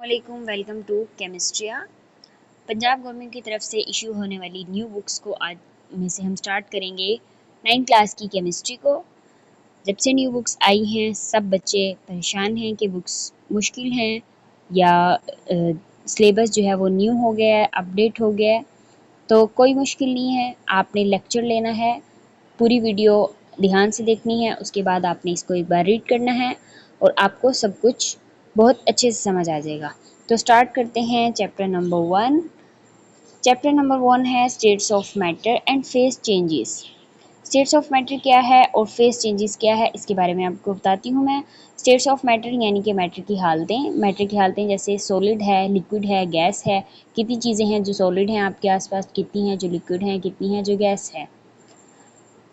अस्सलामुअलैकुम, welcome to केमिस्ट्रिया। Punjab government की तरफ से इशू होने वाली न्यू बुक्स को आज में से हम स्टार्ट करेंगे 9th क्लास की केमिस्ट्री को। जब से न्यू बुक्स आई हैं सब बच्चे परेशान हैं कि बुक्स मुश्किल हैं या सिलेबस जो है वो न्यू हो गया है, अपडेट हो गया है। तो कोई मुश्किल नहीं है, आपने लेक्चर लेना है, पूरी वीडियो ध्यान से देखनी है, उसके बाद आपने इसको एक बार रीड करना है और आपको सब कुछ बहुत अच्छे से समझ आ जाएगा। तो स्टार्ट करते हैं चैप्टर नंबर 1। चैप्टर नंबर 1 है states of matter and phase changes. States of matter क्या है और फेज चेंजेस क्या है, इसके बारे में आपको बताती हूँ मैं। स्टेट्स ऑफ मैटर यानी कि मैटर की हालतें जैसे सॉलिड है, लिक्विड है, गैस है। कितनी चीज़ें हैं जो सॉलिड हैं आपके आसपास, कितनी हैं जो लिक्विड हैं, कितनी हैं जो गैस है।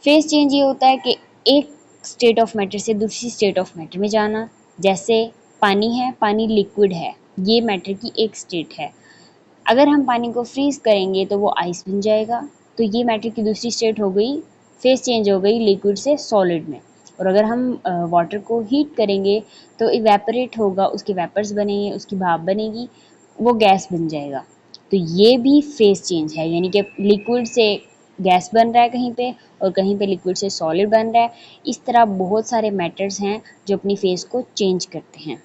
फेज चेंज ये होता है कि एक स्टेट ऑफ मैटर से दूसरी स्टेट ऑफ मैटर में जाना। जैसे पानी है, पानी लिक्विड है, ये मैटर की एक स्टेट है। अगर हम पानी को फ्रीज करेंगे तो वो आइस बन जाएगा, तो ये मैटर की दूसरी स्टेट हो गई, फेज चेंज हो गई लिक्विड से सॉलिड में। और अगर हम वाटर को हीट करेंगे तो इवेपोरेट होगा, उसके वेपर्स बनेंगे, उसकी भाप बनेगी, वो गैस बन जाएगा। तो ये भी फेज चेंज है, यानी कि लिक्विड से गैस बन रहा है कहीं पे और कहीं पे लिक्विड से सॉलिड बन रहा है। इस तरह बहुत सारे मैटर्स हैं जो अपनी फेज को चेंज करते हैं।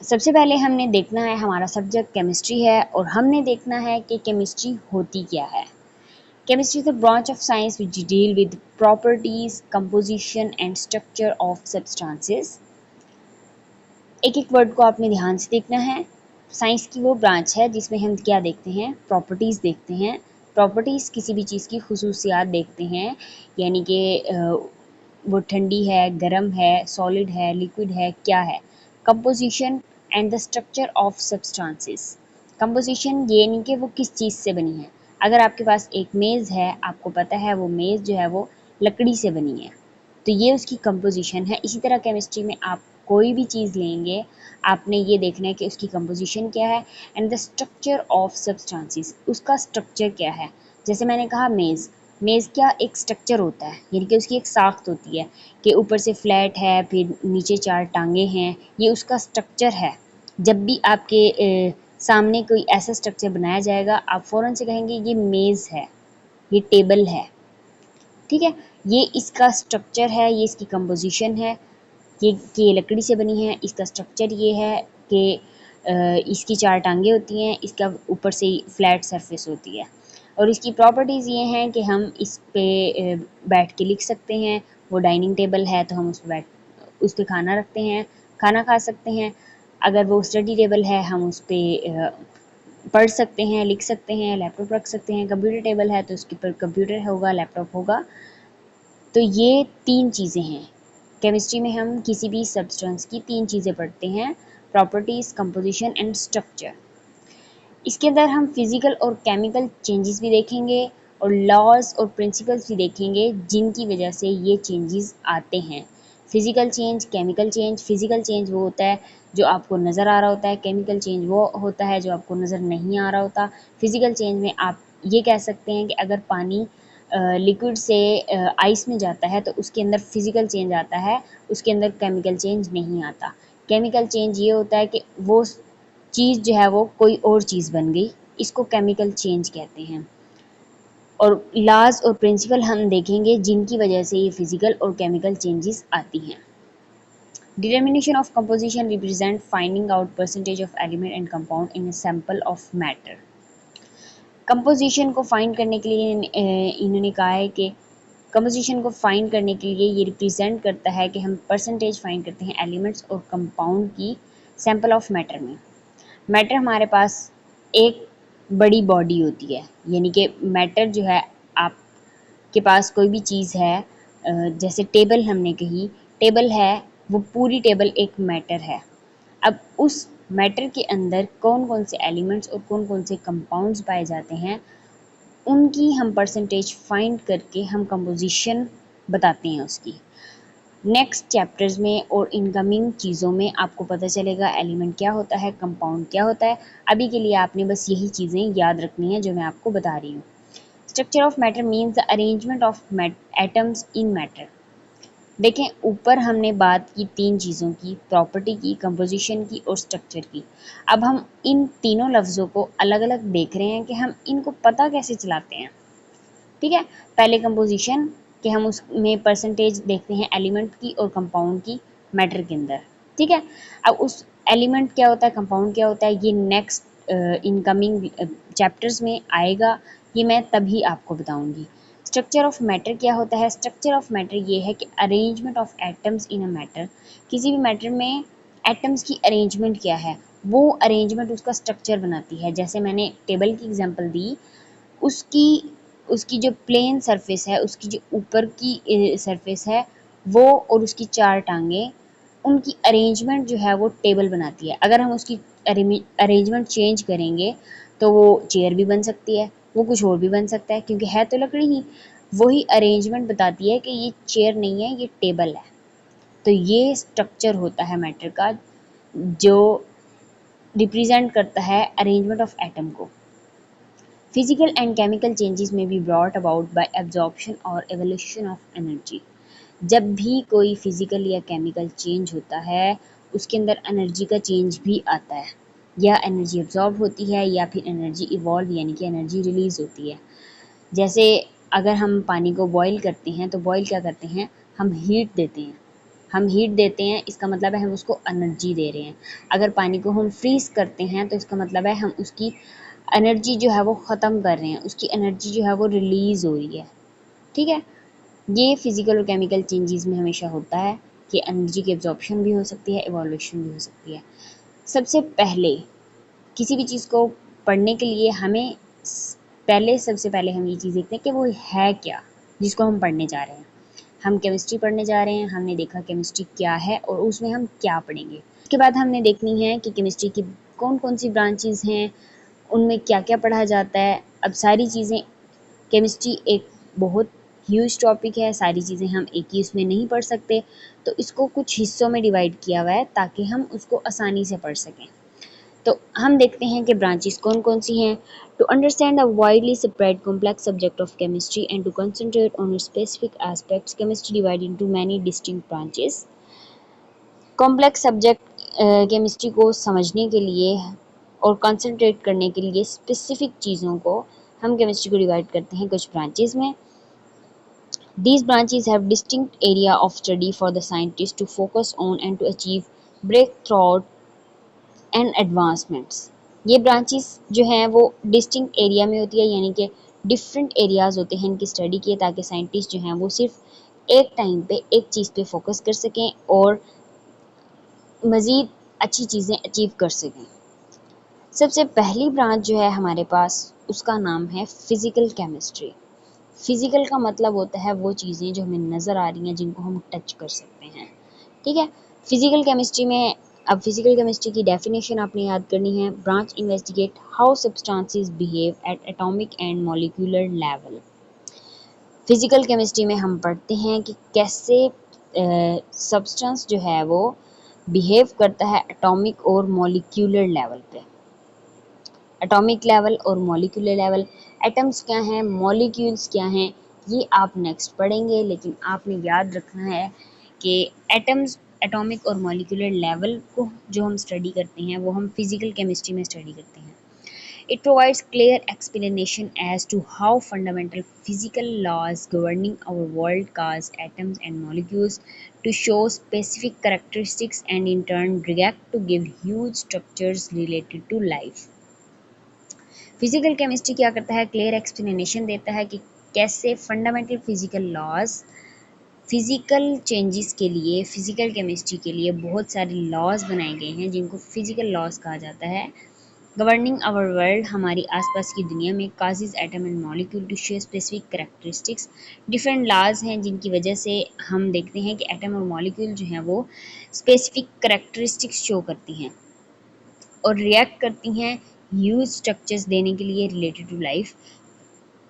सबसे पहले हमने देखना है, हमारा सब्जेक्ट केमिस्ट्री है और हमने देखना है कि केमिस्ट्री होती क्या है। Chemistry is the branch of science which deal with properties, composition and structure of substances. एक एक वर्ड को आपने ध्यान से देखना है। साइंस की वो ब्रांच है जिसमें हम क्या देखते हैं, प्रॉपर्टीज़ देखते हैं। प्रॉपर्टीज़ किसी भी चीज़ की खुसूसियात देखते हैं, यानी कि वो ठंडी है, गर्म है, सॉलिड है, लिक्विड है, क्या है। Composition and the structure of substances. Composition ये यानी कि वो किस चीज़ से बनी है। अगर आपके पास एक मेज़ है, आपको पता है वो मेज़ जो है वो लकड़ी से बनी है, तो ये उसकी कंपोजिशन है। इसी तरह केमिस्ट्री में आप कोई भी चीज़ लेंगे, आपने ये देखना है कि उसकी कंपोजिशन क्या है and the structure of substances, उसका स्ट्रक्चर क्या है। जैसे मैंने कहा मेज़, मेज़ क्या एक स्ट्रक्चर होता है, यानी कि उसकी एक साख्त होती है कि ऊपर से फ्लैट है, फिर नीचे 4 टांगे हैं, ये उसका स्ट्रक्चर है। जब भी आपके सामने कोई ऐसा स्ट्रक्चर बनाया जाएगा, आप फ़ौरन से कहेंगे ये मेज़ है, ये टेबल है, ठीक है। ये इसका स्ट्रक्चर है, ये इसकी कंपोजिशन है, ये लकड़ी से बनी है, इसका स्ट्रक्चर ये है कि इसकी 4 टांगें होती हैं, इसका ऊपर से फ्लैट सरफेस होती है। और इसकी प्रॉपर्टीज़ ये हैं कि हम इस पे बैठ के लिख सकते हैं। वो डाइनिंग टेबल है तो हम उस पे खाना रखते हैं, खाना खा सकते हैं। अगर वो स्टडी टेबल है हम उस पे पढ़ सकते हैं, लिख सकते हैं, लैपटॉप रख सकते हैं। कंप्यूटर टेबल है तो उसके ऊपर कंप्यूटर होगा, लैपटॉप होगा। तो ये 3 चीज़ें हैं। केमिस्ट्री में हम किसी भी सब्सटेंस की 3 चीज़ें पढ़ते हैं, प्रॉपर्टीज़, कंपोजिशन एंड स्ट्रक्चर। इसके अंदर हम फिज़िकल और केमिकल चेंजेस भी देखेंगे और लॉज और प्रिंसिपल्स भी देखेंगे जिनकी वजह से ये चेंजेस आते हैं। Physical change, chemical change. Physical change वो होता है जो आपको नज़र आ रहा होता है, केमिकल चेंज वो होता है जो आपको नज़र नहीं आ रहा होता। फिज़िकल चेंज में आप ये कह सकते हैं कि अगर पानी लिक्विड से आइस में जाता है तो उसके अंदर फिज़िकल चेंज आता है, उसके अंदर केमिकल चेंज नहीं आता। केमिकल चेंज ये होता है कि वो चीज़ जो है वो कोई और चीज़ बन गई, इसको केमिकल चेंज कहते हैं। और लॉज और प्रिंसिपल हम देखेंगे जिनकी वजह से ये फिज़िकल और केमिकल चेंजेस आती हैं। Determination of composition represent finding out percentage of element and compound in a sample of matter. Composition को फाइंड करने के लिए इन्होंने कहा है कि कंपोजिशन को फाइंड करने के लिए ये रिप्रेजेंट करता है कि हम परसेंटेज फाइंड करते हैं एलिमेंट्स और कंपाउंड की सैंपल ऑफ मैटर में। मैटर हमारे पास एक बड़ी बॉडी होती है, यानी कि मैटर जो है आपके पास कोई भी चीज़ है, जैसे टेबल हमने कही, टेबल है, वो पूरी टेबल एक मैटर है। अब उस मैटर के अंदर कौन कौन से एलिमेंट्स और कौन कौन से कंपाउंड्स पाए जाते हैं, उनकी हम परसेंटेज फाइंड करके हम कंपोजिशन बताते हैं उसकी। नेक्स्ट चैप्टर्स में और इनकमिंग चीज़ों में आपको पता चलेगा एलिमेंट क्या होता है, कंपाउंड क्या होता है। अभी के लिए आपने बस यही चीज़ें याद रखनी है जो मैं आपको बता रही हूँ। Structure of matter means the arrangement of atoms in matter. देखें, ऊपर हमने बात की 3 चीज़ों की, प्रॉपर्टी की, कंपोज़िशन की और स्ट्रक्चर की। अब हम इन तीनों लफ्ज़ों को अलग-अलग देख रहे हैं कि हम इनको पता कैसे चलाते हैं। ठीक है? पहले कंपोज़िशन कि हम उसमें परसेंटेज देखते हैं एलिमेंट की और कंपाउंड की मैटर के अंदर। ठीक है? अब उस एलिमेंट क्या होता है, कंपाउंड क्या होता है, ये नेक्स्ट इनकमिंग चैप्टर्स में आएगा, ये मैं तभी आपको बताऊँगी। स्ट्रक्चर ऑफ मैटर क्या होता है? स्ट्रक्चर ऑफ मैटर ये है कि arrangement of atoms in a matter. किसी भी मैटर में एटम्स की अरेंजमेंट क्या है, वो अरेंजमेंट उसका स्ट्रक्चर बनाती है। जैसे मैंने टेबल की एग्जांपल दी, उसकी उसकी जो प्लेन सरफेस है, उसकी जो ऊपर की सरफेस है, वो और उसकी 4 टाँगें, उनकी अरेंजमेंट जो है वो टेबल बनाती है। अगर हम उसकी अरेंजमेंट चेंज करेंगे तो वो चेयर भी बन सकती है, वो कुछ और भी बन सकता है, क्योंकि है तो लकड़ी ही। वही अरेंजमेंट बताती है कि ये चेयर नहीं है, ये टेबल है। तो ये स्ट्रक्चर होता है मैटर का, जो रिप्रेजेंट करता है अरेंजमेंट ऑफ एटम को। Physical and chemical changes may be brought about by absorption or evolution of energy. जब भी कोई फिजिकल या केमिकल चेंज होता है, उसके अंदर एनर्जी का चेंज भी आता है। या एनर्जी एब्जॉर्ब होती है या फिर एनर्जी इवॉल्व यानी कि एनर्जी रिलीज होती है। जैसे अगर हम पानी को बॉईल करते हैं तो बॉईल क्या करते हैं, हम हीट देते हैं। हम हीट देते हैं, इसका मतलब है हम उसको एनर्जी दे रहे हैं। अगर पानी को हम फ्रीज करते हैं तो इसका मतलब है हम उसकी एनर्जी जो है वो ख़त्म कर रहे हैं, उसकी एनर्जी जो है वो रिलीज़ हो रही है। ठीक है? ये फिजिकल और केमिकल चेंजेस में हमेशा होता है कि एनर्जी की एब्जॉर्प्शन भी हो सकती है, इवोल्यूशन भी हो सकती है। सबसे पहले किसी भी चीज़ को पढ़ने के लिए हमें सबसे पहले हम ये चीज़ देखते हैं कि वो है क्या, जिसको हम पढ़ने जा रहे हैं। हम केमिस्ट्री पढ़ने जा रहे हैं, हमने देखा केमिस्ट्री क्या है और उसमें हम क्या पढ़ेंगे। उसके बाद हमने देखनी है कि केमिस्ट्री की कौन-कौन सी ब्रांचेज़ हैं, उनमें क्या-क्या पढ़ा जाता है। अब सारी चीज़ें, केमिस्ट्री एक बहुत ह्यूज टॉपिक है, सारी चीज़ें हम एक ही उसमें नहीं पढ़ सकते, तो इसको कुछ हिस्सों में डिवाइड किया हुआ है ताकि हम उसको आसानी से पढ़ सकें। तो हम देखते हैं कि ब्रांचेस कौन-कौन सी हैं। To understand the widely spread complex subject of chemistry and to concentrate on its specific aspects, chemistry divide into many distinct branches. Complex subject chemistry को समझने के लिए और कंसंट्रेट करने के लिए स्पेसिफिक चीज़ों को हम केमिस्ट्री को डिवाइड करते हैं कुछ ब्रांचेस में। These branches have distinct area of study for the scientists to focus on and to achieve breakthrough and advancements. ये ब्रांचेस जो हैं वो डिस्टिंक्ट एरिया में होती है, यानी कि डिफरेंट एरियाज़ होते हैं इनकी स्टडी के, ताकि साइंटिस्ट जो हैं वो सिर्फ एक टाइम पे एक चीज़ पे फोकस कर सकें और मज़ीद अच्छी चीज़ें अचीव कर सकें। सबसे पहली ब्रांच जो है हमारे पास, उसका नाम है फ़िज़िकल केमिस्ट्री। फ़िज़िकल का मतलब होता है वो चीज़ें जो हमें नज़र आ रही हैं, जिनको हम टच कर सकते हैं। ठीक है? फ़िज़िकल केमिस्ट्री में, अब फ़िज़िकल केमिस्ट्री की डेफिनेशन आपने याद करनी है। Branch investigate how substances behave at atomic and molecular level. Physical chemistry में हम पढ़ते हैं कि कैसे सब्सटेंस जो है वो बिहेव करता है एटॉमिक और मॉलिक्यूलर लेवल पे। एटॉमिक लेवल और मॉलिक्यूलर लेवल, एटम्स क्या हैं, मॉलिक्यूल्स क्या हैं, ये आप नेक्स्ट पढ़ेंगे, लेकिन आपने याद रखना है कि एटम्स, एटॉमिक और मॉलिक्यूलर लेवल को जो हम स्टडी करते हैं वो हम फिज़िकल केमिस्ट्री में स्टडी करते हैं। It provides clear explanation as to how fundamental physical laws governing our world cause atoms and molecules to show specific characteristics and in turn react to give huge structures related to life. Physical chemistry क्या करता है, clear explanation देता है कि कैसे fundamental physical laws, physical changes के लिए, physical chemistry के लिए बहुत सारे लॉज बनाए गए हैं जिनको फिजिकल लॉज कहा जाता है। गवर्निंग आवर वर्ल्ड, हमारी आसपास की दुनिया में, causes atom and molecule to show specific characteristics, different laws हैं जिनकी वजह से हम देखते हैं कि एटम और मॉलिक्यूल जो हैं वो स्पेसिफिक करेक्टरिस्टिक्स शो करती हैं और रिएक्ट करती हैं ह्यूज स्ट्रक्चर्स देने के लिए related to life.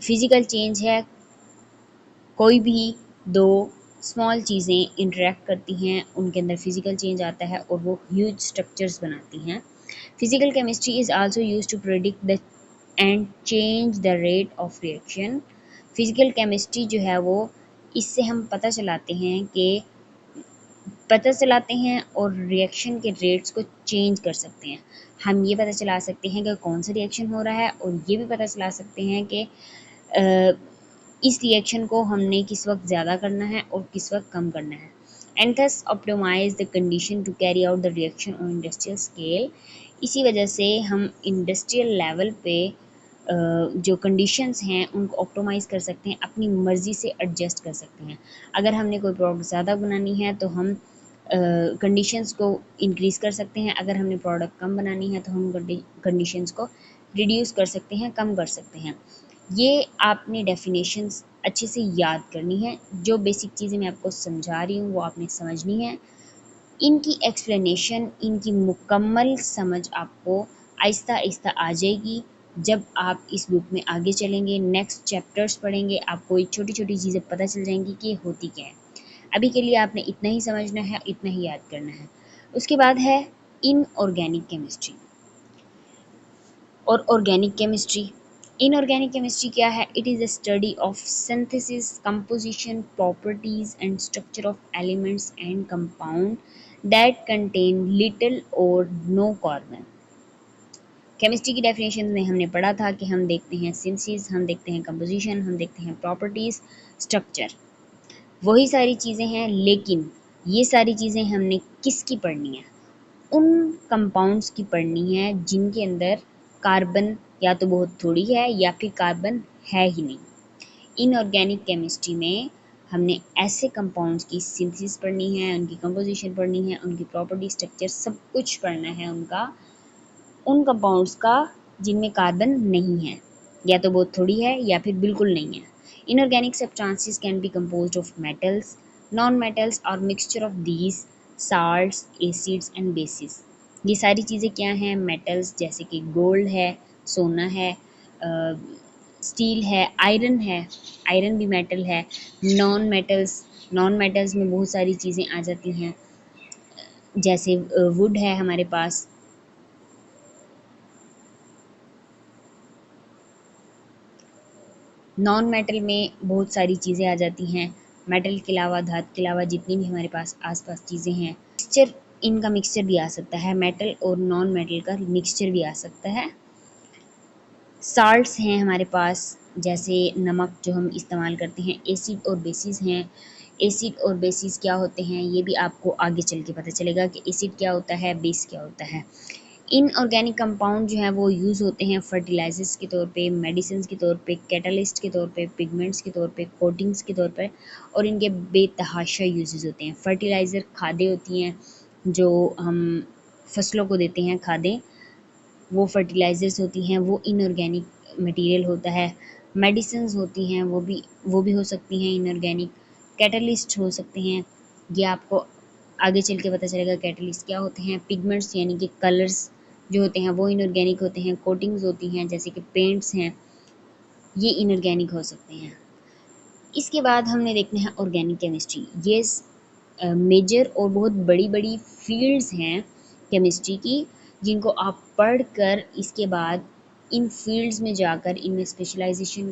Physical change है, कोई भी दो स्मॉल चीज़ें इंटरेक्ट करती हैं, उनके अंदर फिजिकल चेंज आता है और वो ह्यूज स्ट्रक्चर्स बनाती हैं। Physical chemistry is also used to predict the and change the rate of reaction. Physical chemistry जो है वो, इससे हम पता चलाते हैं कि पता चलाते हैं और रिएक्शन के रेट्स को चेंज कर सकते हैं। हम ये पता चला सकते हैं कि कौन सा रिएक्शन हो रहा है और ये भी पता चला सकते हैं कि इस रिएक्शन को हमने किस वक्त ज़्यादा करना है और किस वक्त कम करना है। And thus optimize the condition to carry out the reaction on industrial scale. इसी वजह से हम इंडस्ट्रियल लेवल पे जो कंडीशंस हैं उनको ऑप्टिमाइज़ कर सकते हैं, अपनी मर्ज़ी से एडजस्ट कर सकते हैं। अगर हमने कोई प्रोडक्ट ज़्यादा बनानी है तो हम कंडीशंस को इंक्रीज़ कर सकते हैं, अगर हमने प्रोडक्ट कम बनानी है तो हम कंडीशंस को रिड्यूस कर सकते हैं, कम कर सकते हैं। ये आपने डेफिनेशंस अच्छे से याद करनी है। जो बेसिक चीज़ें मैं आपको समझा रही हूँ वो आपने समझनी है। इनकी एक्सप्लेनेशन, इनकी मुकम्मल समझ आपको आहिस्ता आहिस्ता आ जाएगी जब आप इस बुक में आगे चलेंगे, नेक्स्ट चैप्टर्स पढ़ेंगे, आपको ये छोटी छोटी चीज़ें पता चल जाएंगी कि ये होती क्या है। अभी के लिए आपने इतना ही समझना है, इतना ही याद करना है। उसके बाद है इनऑर्गेनिक केमिस्ट्री और ऑर्गेनिक केमिस्ट्री। इनऑर्गेनिक केमिस्ट्री क्या है? It is a study of synthesis, composition, properties and structure of elements and compound that contain little और नो कार्बन। केमिस्ट्री की डेफिनेशन में हमने पढ़ा था कि हम देखते हैं सिंथेसिस, हम देखते हैं कंपोजिशन, हम देखते हैं प्रॉपर्टीज, स्ट्रक्चर, वही सारी चीज़ें हैं। लेकिन ये सारी चीज़ें हमने किसकी पढ़नी है? उन कंपाउंड्स की पढ़नी है जिनके अंदर कार्बन या तो बहुत थोड़ी है या फिर कार्बन है ही नहीं। इनऑर्गेनिक केमिस्ट्री में हमने ऐसे कंपाउंड्स की सिंथेसिस पढ़नी है, उनकी कंपोजिशन पढ़नी है, उनकी प्रॉपर्टी, स्ट्रक्चर सब कुछ पढ़ना है उनका, उन कंपाउंड्स का जिनमें कार्बन नहीं है, या तो बहुत थोड़ी है या फिर बिल्कुल नहीं है। Inorganic substances can be composed of metals, non metals और mixture of these, salts, acids and bases. ये सारी चीज़ें क्या हैं? मेटल्स जैसे कि गोल्ड है, सोना है, स्टील है, आयरन भी मेटल है। नॉन मेटल्स में बहुत सारी चीज़ें आ जाती हैं, जैसे वुड है हमारे पास। नॉन मेटल में बहुत सारी चीज़ें आ जाती हैं, मेटल के अलावा, धातु के अलावा जितनी भी हमारे पास आसपास चीज़ें हैं। मिक्सचर, इनका मिक्सचर भी आ सकता है, मेटल और नॉन मेटल का मिक्सचर भी आ सकता है। साल्ट्स हैं हमारे पास, जैसे नमक जो हम इस्तेमाल करते हैं। एसिड और बेसिस हैं। एसिड और बेसिस क्या होते हैं ये भी आपको आगे चल के पता चलेगा कि एसिड क्या होता है, बेस क्या होता है। इनऑर्गेनिक कंपाउंड जो है वो यूज़ होते हैं फर्टिलाइजर्स के तौर पे, मेडिसिन के तौर पे, कैटलिस्ट के तौर पे, पिगमेंट्स के तौर पे, कोटिंग्स के तौर पर, और इनके बेतहाशा यूजेस होते हैं। फर्टिलाइज़र खादें होती हैं जो हम फसलों को देते हैं, खादें, वो फर्टिलाइज़र्स होती हैं, वो इनऑर्गेनिक मटेरियल होता है। मेडिसिन्स होती हैं, वो भी हो सकती हैं इनऑर्गेनिक। कैटलिस्ट हो सकते हैं, ये आपको आगे चल के पता चलेगा कैटलिस्ट क्या होते हैं। पिगमेंट्स यानी कि कलर्स जो होते हैं वो इनऑर्गेनिक होते हैं। कोटिंग्स होती हैं जैसे कि पेंट्स हैं, ये इनऑर्गेनिक हो सकते हैं। इसके बाद हमने देखना है ऑर्गेनिक केमिस्ट्री। ये मेजर और बहुत बड़ी बड़ी फील्ड्स हैं केमिस्ट्री की, जिनको आप पढ़ कर इसके बाद इन फील्ड्स में जाकर इनमें स्पेशलाइजेशन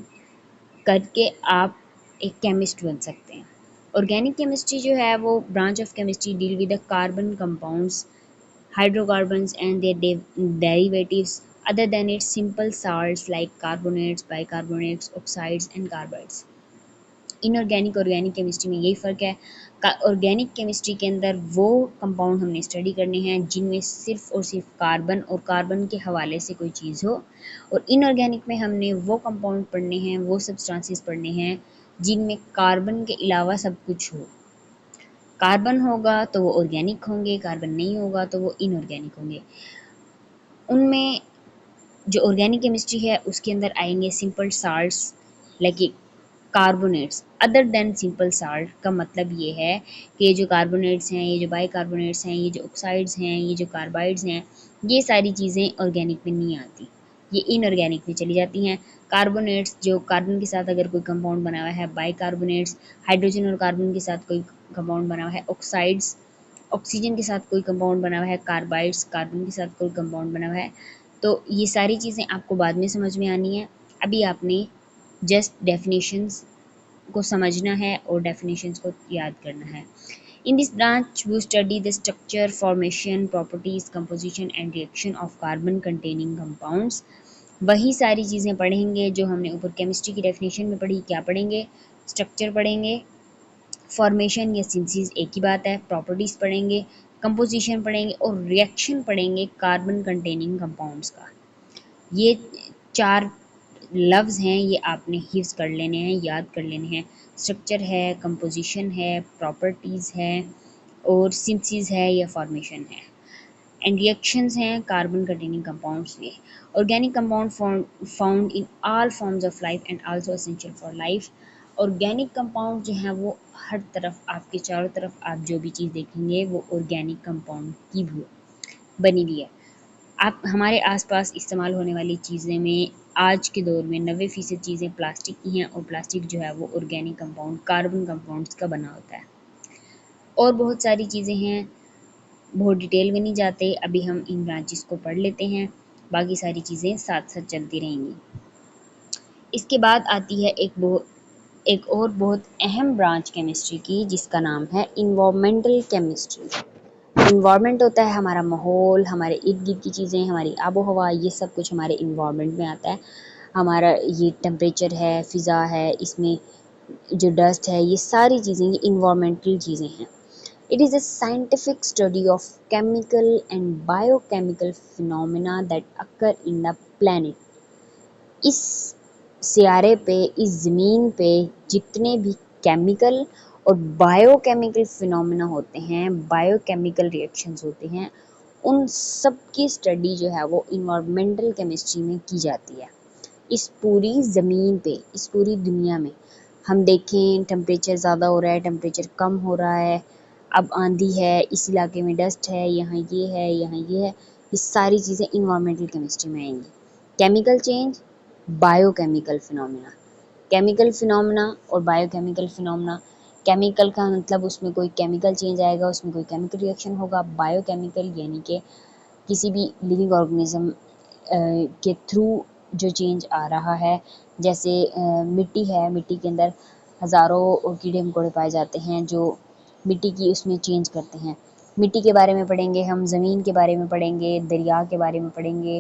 करके आप एक केमिस्ट बन सकते हैं। ऑर्गेनिक केमिस्ट्री जो है वो branch of chemistry deal with the carbon compounds, hydrocarbons and their derivatives other than its simple salts like carbonates, bicarbonates, oxides and carbides. Inorganic organic chemistry में यही फ़र्क है। ऑर्गेनिक केमिस्ट्री के अंदर वो कंपाउंड हमने स्टडी करने हैं जिनमें सिर्फ और सिर्फ कार्बन और कार्बन के हवाले से कोई चीज़ हो, और इनऑर्गेनिक में हमने वो कंपाउंड पढ़ने हैं, वो सब्सटेंसेस पढ़ने हैं जिनमें कार्बन के अलावा सब कुछ हो। कार्बन होगा तो वो ऑर्गेनिक होंगे, कार्बन नहीं होगा तो वो इनऑर्गेनिक होंगे। उनमें जो ऑर्गेनिक केमिस्ट्री है उसके अंदर आएंगे simple salts, like carbonates. Other than simple salt का मतलब ये है कि ये जो कार्बोनेट्स हैं, ये जो बाइकार्बोनेट्स हैं, ये जो ऑक्साइड्स हैं, ये जो कार्बाइड्स हैं, ये सारी चीज़ें ऑर्गेनिक में नहीं आती, ये इनऑर्गेनिक में चली जाती हैं। कार्बोनेट्स जो कार्बन के साथ अगर कोई कंपाउंड बना हुआ है, बाइकार्बोनेट्स हाइड्रोजन और कार्बन के साथ कोई कंपाउंड बना हुआ है, ऑक्साइड्स ऑक्सीजन के साथ कोई कंपाउंड बना हुआ है, कार्बाइड्स कार्बन के साथ कोई कंपाउंड बना हुआ है। तो ये सारी चीज़ें आपको बाद में समझ में आनी है, अभी आपने जस्ट डेफिनेशंस को समझना है और डेफिनेशंस को याद करना है। In this branch, we study the structure, formation, properties, composition and reaction of carbon containing compounds. वही सारी चीज़ें पढ़ेंगे जो हमने ऊपर केमिस्ट्री की डेफिनेशन में पढ़ी। क्या पढ़ेंगे? स्ट्रक्चर पढ़ेंगे, फॉर्मेशन या सिंथेसिस एक ही बात है, प्रॉपर्टीज़ पढ़ेंगे, कंपोजिशन पढ़ेंगे और रिएक्शन पढ़ेंगे कार्बन कंटेनिंग कंपाउंड्स का। ये 4 लफ्ज़ हैं, ये आपने हिफ्ज़ कर लेने हैं, याद कर लेने हैं। स्ट्रक्चर है, कंपोजिशन है, प्रॉपर्टीज़ है और सिंथेसिस है या फॉर्मेशन है। एंड रिएक्शंस हैं कार्बन कंटेनिंग कंपाउंड्स में। Organic compound found in all forms of life and also essential for life. Organic compound जो हैं वो हर तरफ, आपके चारों तरफ आप जो भी चीज़ देखेंगे वो ऑर्गेनिक कंपाउंड की बनी हुई है। आप हमारे आसपास इस्तेमाल होने वाली चीज़ें में आज के दौर में 90% चीज़ें प्लास्टिक की हैं और प्लास्टिक जो है वो ऑर्गेनिक कंपाउंड कार्बन कंपाउंड्स का बना होता है। और बहुत सारी चीज़ें हैं, बहुत डिटेल में नहीं जाते, अभी हम इन ब्रांचेस को पढ़ लेते हैं, बाकी सारी चीज़ें साथ साथ चलती रहेंगी। इसके बाद आती है एक और बहुत अहम ब्रांच केमिस्ट्री की, जिसका नाम है इन्वायरमेंटल केमिस्ट्री। इन्वायरमेंट होता है हमारा माहौल, हमारे इर्द गिर्द की चीज़ें, हमारी आबो हवा, ये सब कुछ हमारे इन्वायरमेंट में आता है। हमारा ये टेम्परेचर है, फ़िज़ा है, इसमें जो डस्ट है, ये सारी चीज़ें ये इन्वायरमेंटल चीज़ें हैं। It is a scientific study of chemical and biochemical phenomena that occur in the planet. इस सियारे पे, इस ज़मीन पे जितने भी केमिकल और बायोकेमिकल फिनोमेना होते हैं, बायोकेमिकल रिएक्शंस होते हैं, उन सब की स्टडी जो है वो इन्वायरमेंटल केमिस्ट्री में की जाती है। इस पूरी ज़मीन पे, इस पूरी दुनिया में हम देखें टेम्परेचर ज़्यादा हो रहा है, टेम्परेचर कम हो रहा है, अब आंधी है, इस इलाके में डस्ट है, यहाँ ये है, यहाँ ये है, ये सारी चीज़ें इन्वायरमेंटल केमिस्ट्री में आएंगी। Chemical change, biochemical phenomena. Chemical phenomena और बायोकेमिकल फिनोमेना। केमिकल का मतलब उसमें कोई केमिकल चेंज आएगा, उसमें कोई केमिकल रिएक्शन होगा। बायोकेमिकल यानी कि किसी भी लिविंग ऑर्गेनिज्म के थ्रू जो चेंज आ रहा है, जैसे मिट्टी है, मिट्टी के अंदर हज़ारों कीड़े मकोड़े पाए जाते हैं जो मिट्टी की उसमें चेंज करते हैं। मिट्टी के बारे में पढ़ेंगे हम, ज़मीन के बारे में पढ़ेंगे, दरिया के बारे में पढ़ेंगे,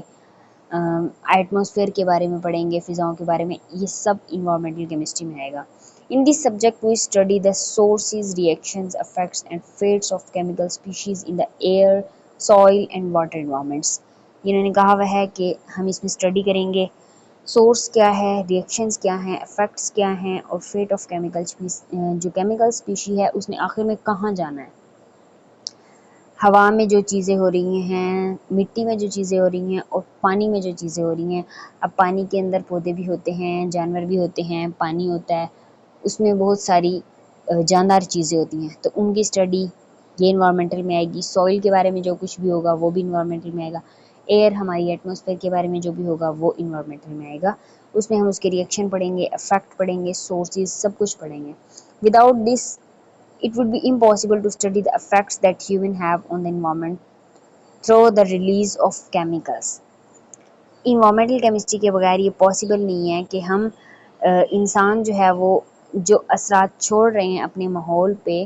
एटमॉस्फेयर के बारे में पढ़ेंगे, फ़िज़ाओं के बारे में, ये सब इन्वायरमेंटल केमिस्ट्री में आएगा। In this subject we study the sources, reactions, effects and fates of chemical species in the air, soil and water environments. इन्होंने कहा हुआ है कि हम इसमें स्टडी करेंगे सोर्स क्या है, रिएक्शंस क्या हैं, इफेक्ट्स क्या हैं और फेट ऑफ केमिकल जो केमिकल स्पीशी है उसने आखिर में कहाँ जाना है। हवा में जो चीज़ें हो रही हैं, मिट्टी में जो चीज़ें हो रही हैं और पानी में जो चीज़ें हो रही हैं। अब पानी के अंदर पौधे भी होते हैं, जानवर भी होते हैं, पानी होता है, उसमें बहुत सारी जानदार चीज़ें होती हैं, तो उनकी स्टडी ये इन्वायरमेंटल में आएगी। सॉइल के बारे में जो कुछ भी होगा वो भी इन्वायरमेंटल में आएगा। एयर, हमारी एटमॉस्फेयर के बारे में जो भी होगा वो इन्वायरमेंटल में आएगा। उसमें हम उसके रिएक्शन पढ़ेंगे, इफेक्ट पढ़ेंगे, सोर्सेज, सब कुछ पढ़ेंगे। Without this it would be impossible to study the effects that humans have on the environment through the release of chemicals. Environmental chemistry के बगैर ये पॉसिबल नहीं है कि हम इंसान जो है वो जो असरात छोड़ रहे हैं अपने माहौल पे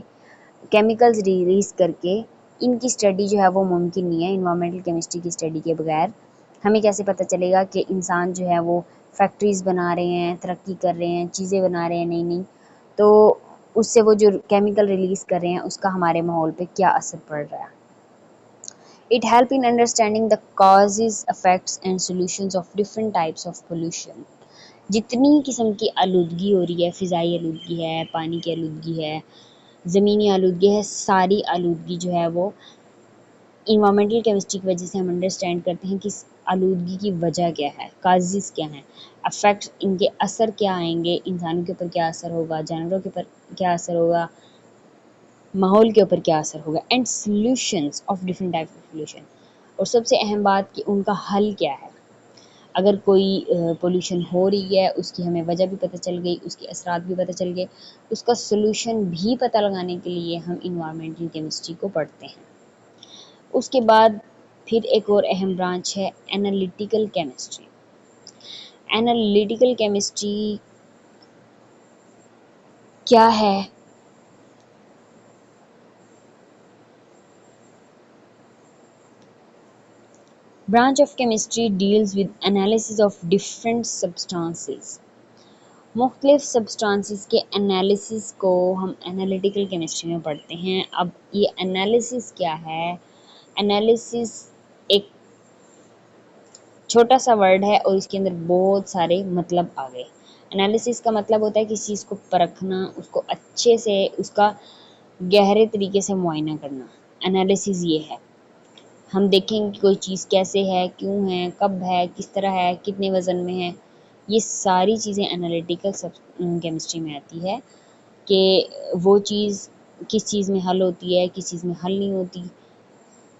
केमिकल्स रिलीज़ करके, इनकी स्टडी जो है वो मुमकिन नहीं है इन्वामेंटल केमिस्ट्री की स्टडी के बगैर। हमें कैसे पता चलेगा कि इंसान जो है वो फैक्ट्रीज़ बना रहे हैं, तरक्की कर रहे हैं, चीज़ें बना रहे हैं नई नई, तो उससे वो जो केमिकल रिलीज़ कर रहे हैं उसका हमारे माहौल पे क्या असर पड़ रहा है। It help in understanding the causes, effects and solutions of different types of pollution. जितनी किस्म की आलूदगी हो रही है, फ़िज़ाई आलूदगी है, पानी की आलूदगी है, ज़मीनी आलूदगी है, सारी आलूदगी जो है वो इन्वायरमेंटल केमिस्ट्री की वजह से हम अंडरस्टैंड करते हैं कि इस आलूदगी की वजह क्या है, काजेज़ क्या हैं, अफेक्ट, इनके असर क्या आएंगे, इंसानों के ऊपर क्या असर होगा, जानवरों के ऊपर क्या असर होगा, माहौल के ऊपर क्या असर होगा, and solutions of different type of pollution. और सबसे अहम बात कि उनका हल क्या है। अगर कोई पोल्यूशन हो रही है, उसकी हमें वजह भी पता चल गई, उसके असरात भी पता चल गए, उसका सॉल्यूशन भी पता लगाने के लिए हम इन्वायरमेंटल केमिस्ट्री को पढ़ते हैं। उसके बाद फिर एक और अहम ब्रांच है एनालिटिकल केमिस्ट्री। एनालिटिकल केमिस्ट्री क्या है? Branch of chemistry deals with analysis of different substances. मुख्तलिफ सब्सटेंसेस के एनालिसिस को हम एनालिटिकल केमिस्ट्री में पढ़ते हैं। अब ये एनालिसिस क्या है? एनालिसिस एक छोटा सा वर्ड है और इसके अंदर बहुत सारे मतलब आ गए। एनालिसिस का मतलब होता है किसी चीज़ को परखना, उसको अच्छे से, उसका गहरे तरीके से मुआयना करना। एनालिसिस ये है। हम देखेंगे कि कोई चीज़ कैसे है, क्यों है, कब है, किस तरह है, कितने वज़न में है। ये सारी चीज़ें एनालिटिकल केमिस्ट्री में आती है कि वो चीज़ किस चीज़ में हल होती है, किस चीज़ में हल नहीं होती।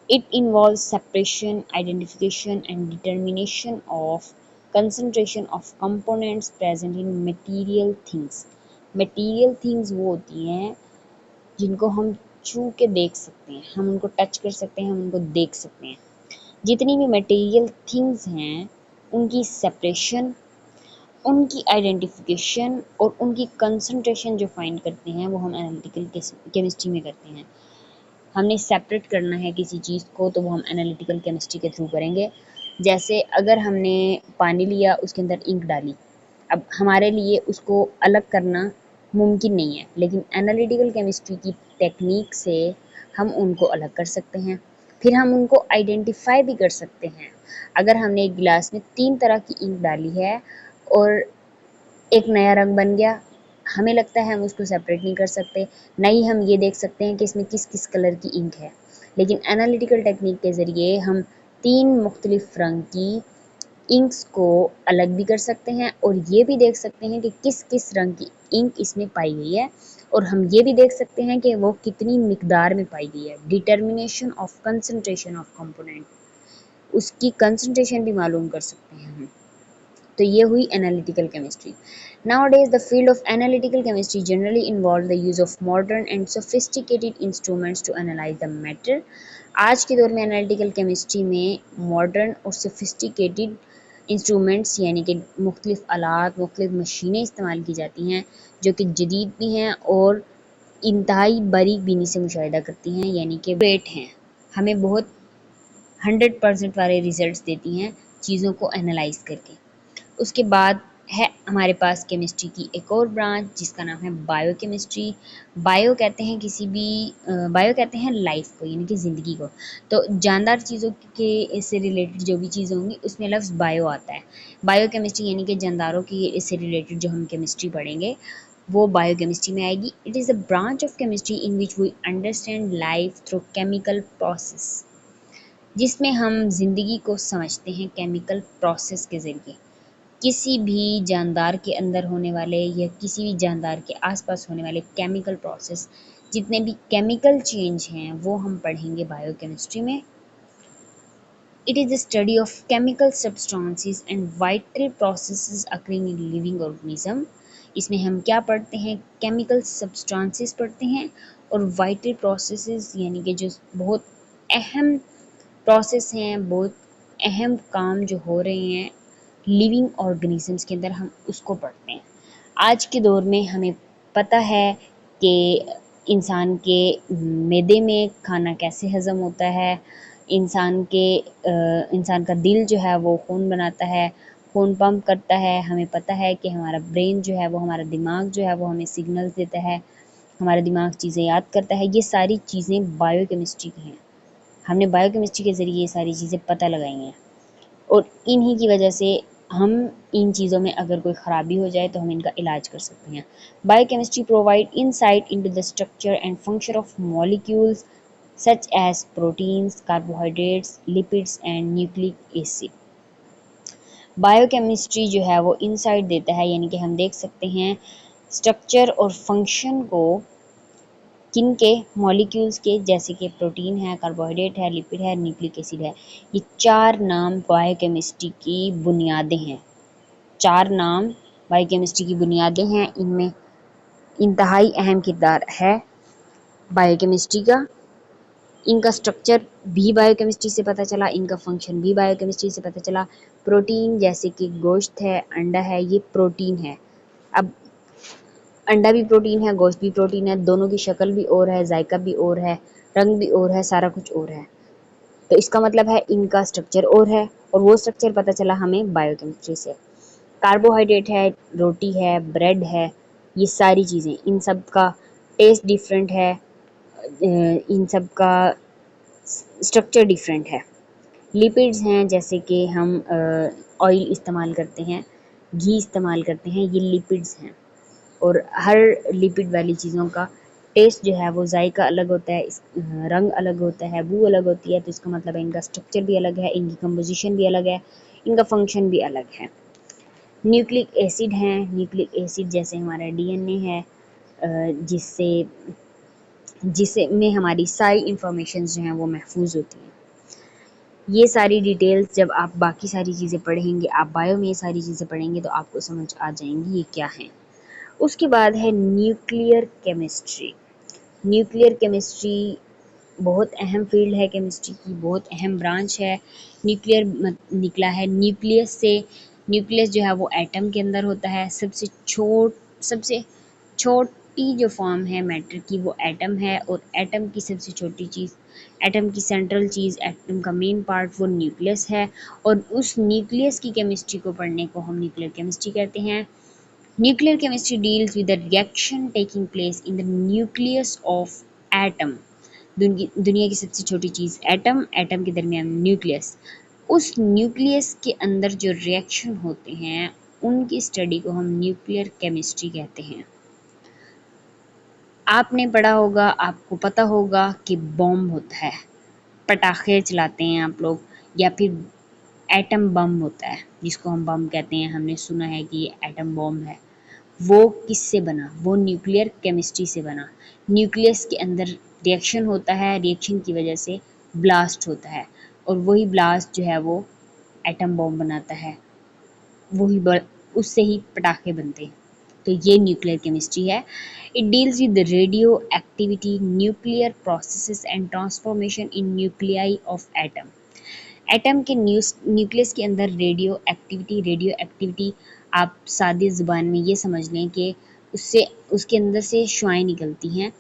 It involves separation, identification and determination of concentration of components present in material things. Material things वो होती हैं जिनको हम छू के देख सकते हैं, हम उनको टच कर सकते हैं, हम उनको देख सकते हैं। जितनी भी मटेरियल थिंग्स हैं उनकी सेपरेशन, उनकी आइडेंटिफिकेशन और उनकी कंसंट्रेशन जो फाइंड करते हैं वो हम एनालिटिकल केमिस्ट्री में करते हैं। हमने सेपरेट करना है किसी चीज़ को तो वो हम एनालिटिकल केमिस्ट्री के थ्रू करेंगे। जैसे अगर हमने पानी लिया, उसके अंदर इंक डाली, अब हमारे लिए उसको अलग करना मुमकिन नहीं है, लेकिन एनालिटिकल केमिस्ट्री की टेक्निक से हम उनको अलग कर सकते हैं। फिर हम उनको आइडेंटिफाई भी कर सकते हैं। अगर हमने एक गिलास में 3 तरह की इंक डाली है और एक नया रंग बन गया, हमें लगता है हम उसको सेपरेट नहीं कर सकते, ना ही हम ये देख सकते हैं कि इसमें किस किस कलर की इंक है। लेकिन एनालिटिकल टेक्निक के ज़रिए हम 3 मुख्तलिफ रंग की इंक्स को अलग भी कर सकते हैं और ये भी देख सकते हैं कि किस किस रंग की इंक इसमें पाई गई है, और हम ये भी देख सकते हैं कि वो कितनी मिकदार में पाई गई है। Determination of concentration of component, उसकी कंसंट्रेशन भी मालूम कर सकते हैं हम। तो ये हुई analytical chemistry. Nowadays, the field of analytical chemistry generally involves the use of modern and sophisticated instruments to analyze the matter. आज के दौर में एनालिटिकल केमिस्ट्री में मॉडर्न और सोफिस्टिकेटेड इंस्ट्रूमेंट्स यानी कि मुख्तलिफ आलात, मुख्तलिफ मशीनें इस्तेमाल की जाती हैं जो कि जदीद भी हैं और इंतहाई बारीक बीनी से मुशाहिदा करती हैं, यानी कि वेट हैं, हमें बहुत 100% वाले रिजल्ट्स देती हैं चीज़ों को एनालाइज करके। उसके बाद है हमारे पास केमिस्ट्री की एक और ब्रांच जिसका नाम है बायोकेमिस्ट्री। बायो कहते हैं किसी भी बायो कहते हैं लाइफ को, यानी कि ज़िंदगी को। तो जानदार चीज़ों के से रिलेटेड जो भी चीज़ें होंगी उसमें लफ्ज़ बायो आता है। बायोकेमिस्ट्री यानी कि जानदारों की इससे रिलेटेड जो हम केमिस्ट्री पढ़ेंगे वो बायोकेमिस्ट्री में आएगी। It is a branch of chemistry in which we understand life through chemical process, जिसमें हम ज़िंदगी को समझते हैं केमिकल प्रोसेस के ज़रिए। किसी भी जानदार के अंदर होने वाले या किसी भी जानदार के आसपास होने वाले केमिकल प्रोसेस, जितने भी केमिकल चेंज हैं वो हम पढ़ेंगे बायोकेमिस्ट्री में। It is the study of chemical substances and vital processes occurring in living organism. इसमें हम क्या पढ़ते हैं? केमिकल सब्सटेंसेस पढ़ते हैं और वाइटल प्रोसेसेस यानी कि जो बहुत अहम प्रोसेस हैं, बहुत अहम काम जो हो रहे हैं लिविंग ऑर्गेनिजम्स के अंदर, हम उसको पढ़ते हैं। आज के दौर में हमें पता है कि इंसान के मैदे में खाना कैसे हज़म होता है, इंसान का दिल जो है वो खून बनाता है, खून पंप करता है। हमें पता है कि हमारा ब्रेन जो है वो, हमारा दिमाग जो है वो हमें सिग्नल्स देता है, हमारा दिमाग चीज़ें याद करता है। ये सारी चीज़ें बायोकेमिस्ट्री की हैं। हमने बायोकेमिस्ट्री के ज़रिए ये सारी चीज़ें पता लगाई हैं और इन्हीं की वजह से हम इन चीज़ों में अगर कोई ख़राबी हो जाए तो हम इनका इलाज कर सकते हैं। Biochemistry provide insight into the structure and function of molecules such as proteins, carbohydrates, lipids and nucleic acid. Biochemistry जो है वो इनसाइट देता है, यानी कि हम देख सकते हैं स्ट्रक्चर और फंक्शन को किन के, मॉलिक्यूल्स के, जैसे कि प्रोटीन है, कार्बोहाइड्रेट है, लिपिड है, न्यूक्लिक एसिड है। ये 4 नाम बायोकेमिस्ट्री की बुनियादें हैं। 4 नाम बायोकेमिस्ट्री की बुनियादें हैं। इनमें इंतहाई अहम किरदार है बायोकेमिस्ट्री का। इनका स्ट्रक्चर भी बायोकेमिस्ट्री से पता चला, इनका फंक्शन भी बायोकेमिस्ट्री से पता चला। प्रोटीन जैसे कि गोश्त है, अंडा है, ये प्रोटीन है। अब अंडा भी प्रोटीन है, गोश्त भी प्रोटीन है, दोनों की शक्ल भी और है, जायका भी और है, रंग भी और है, सारा कुछ और है। तो इसका मतलब है इनका स्ट्रक्चर और है, और वो स्ट्रक्चर पता चला हमें बायोकेमिस्ट्री से। कार्बोहाइड्रेट है, रोटी है, ब्रेड है, ये सारी चीज़ें, इन सब का टेस्ट डिफरेंट है, इन सब का स्ट्रक्चर डिफरेंट है। लिपिड्स हैं, जैसे कि हम ऑयल इस्तेमाल करते हैं, घी इस्तेमाल करते हैं, ये लिपिड्स हैं। और हर लिपिड वाली चीज़ों का टेस्ट जो है वो जायका अलग होता है, रंग अलग होता है, बू अलग होती है, तो इसका मतलब है इनका स्ट्रक्चर भी अलग है, इनकी कंपोजिशन भी अलग है, इनका फंक्शन भी अलग है। न्यूक्लिक एसिड हैं, न्यूक्लिक एसिड जैसे हमारा डीएनए है, जिससे जिसे में हमारी सारी इंफॉर्मेशन जो हैं वो महफूज होती हैं। ये सारी डिटेल्स जब आप बाकी सारी चीज़ें पढ़ेंगे, आप बायो में ये सारी चीज़ें पढ़ेंगे, तो आपको समझ आ जाएंगी ये क्या हैं। उसके बाद है न्यूक्लियर केमिस्ट्री। न्यूक्लियर केमिस्ट्री बहुत अहम फील्ड है, केमिस्ट्री की बहुत अहम ब्रांच है। न्यूक्लियर निकला है न्यूक्लियस से। न्यूक्लियस जो है वो एटम के अंदर होता है। सबसे छोटी जो फॉर्म है मैटर की वो एटम है, और एटम की सबसे छोटी चीज़, एटम की सेंट्रल चीज़, एटम का मेन पार्ट वो न्यूक्लियस है। और उस न्यूक्लियस की केमिस्ट्री को पढ़ने को हम न्यूक्लियर केमिस्ट्री कहते हैं। Nuclear chemistry deals with the reaction taking place in the nucleus of atom. दुनिया की सबसे छोटी चीज़ एटम, एटम के दरमियान न्यूक्लियस। उस न्यूक्लियस के अंदर जो रिएक्शन होते हैं उनकी स्टडी को हम न्यूक्लियर केमिस्ट्री कहते हैं। आपने पढ़ा होगा, आपको पता होगा कि बॉम्ब होता है, पटाखे चलाते हैं आप लोग, या फिर एटम बम होता है जिसको हम बम कहते हैं, हमने सुना है कि ये एटम बॉम्ब है। वो किससे बना? वो न्यूक्लियर केमिस्ट्री से बना। न्यूक्लियस के अंदर रिएक्शन होता है, रिएक्शन की वजह से ब्लास्ट होता है, और वही ब्लास्ट जो है वो एटम बॉम्ब बनाता है, उससे ही पटाखे बनते हैं। तो ये न्यूक्लियर केमिस्ट्री है। It deals with radio activity, nuclear processes and transformation in nuclei of atom. Atom के न्यूक्लियस के अंदर रेडियो एक्टिविटी आप सादी ज़ुबान में ये समझ लें कि उससे उसके अंदर से शुआएं निकलती हैं,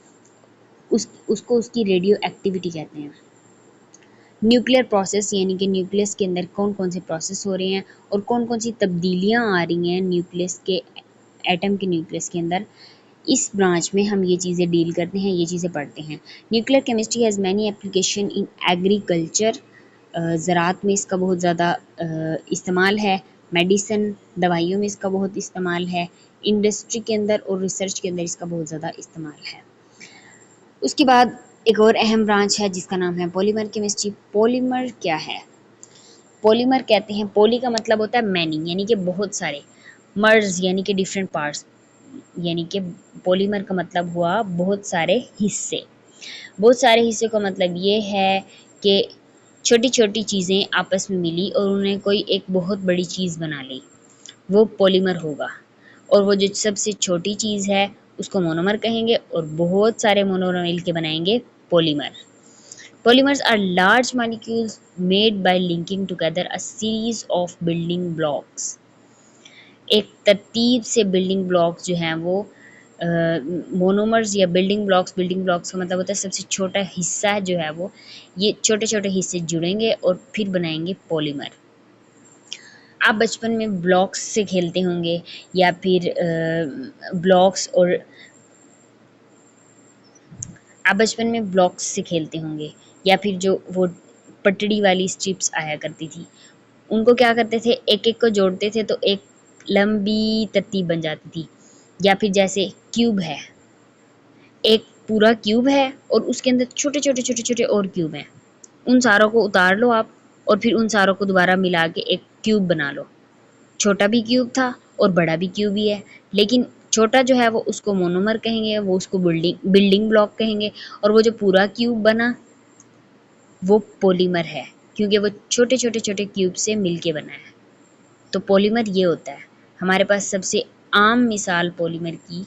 उसको उसकी रेडियो एक्टिविटी कहते हैं। न्यूक्लियर प्रोसेस यानी कि न्यूक्लियस के अंदर कौन कौन से प्रोसेस हो रहे हैं और कौन कौन सी तब्दीलियाँ आ रही हैं न्यूक्लियस के, एटम के न्यूक्लियस के अंदर, इस ब्रांच में हम ये चीज़ें डील करते हैं, ये चीज़ें पढ़ते हैं। Nuclear chemistry has many application in agriculture, ज़राअत में इसका बहुत ज़्यादा इस्तेमाल है, मेडिसिन, दवाइयों में इसका बहुत इस्तेमाल है, इंडस्ट्री के अंदर और रिसर्च के अंदर इसका बहुत ज़्यादा इस्तेमाल है। उसके बाद एक और अहम ब्रांच है जिसका नाम है पॉलीमर केमिस्ट्री। पॉलीमर क्या है? पॉलीमर कहते हैं, पॉली का मतलब होता है मैनी, यानी कि बहुत सारे, मर्ज यानी कि डिफरेंट पार्ट्स, यानी कि पॉलीमर का मतलब हुआ बहुत सारे हिस्से। बहुत सारे हिस्से का मतलब ये है कि छोटी छोटी चीज़ें आपस में मिली और उन्हें कोई एक बहुत बड़ी चीज़ बना ली, वो पॉलीमर होगा। और वो जो सबसे छोटी चीज़ है उसको मोनोमर कहेंगे, और बहुत सारे मोनोमर मिल के बनाएंगे polymer. Polymers are large molecules made by linking together a series of building blocks. एक तरतीब से बिल्डिंग ब्लॉक्स जो हैं वो मोनोमर्स या बिल्डिंग ब्लॉक्स का मतलब होता है सबसे छोटा हिस्सा जो है वो, ये छोटे छोटे हिस्से जुड़ेंगे और फिर बनाएंगे पॉलीमर। आप बचपन में ब्लॉक्स से खेलते होंगे, या फिर ब्लॉक्स और आप बचपन में ब्लॉक्स से खेलते होंगे, या फिर जो वो पटड़ी वाली स्ट्रिप्स आया करती थी, उनको क्या करते थे, एक एक को जोड़ते थे तो एक लंबी तरतीब बन जाती थी। या फिर जैसे क्यूब है, एक पूरा क्यूब है और उसके अंदर छोटे छोटे छोटे छोटे और क्यूब हैं, उन सारों को उतार लो आप, और फिर उन सारों को दोबारा मिला के एक क्यूब बना लो। छोटा भी क्यूब था और बड़ा भी क्यूब ही है, लेकिन छोटा जो है वो उसको मोनोमर कहेंगे, वो उसको बिल्डिंग ब्लॉक कहेंगे, और वो जो पूरा क्यूब बना वो पॉलीमर है, क्योंकि वो छोटे छोटे छोटे क्यूब से मिलके बना है। तो पॉलीमर ये होता है। हमारे पास सबसे आम मिसाल पॉलीमर की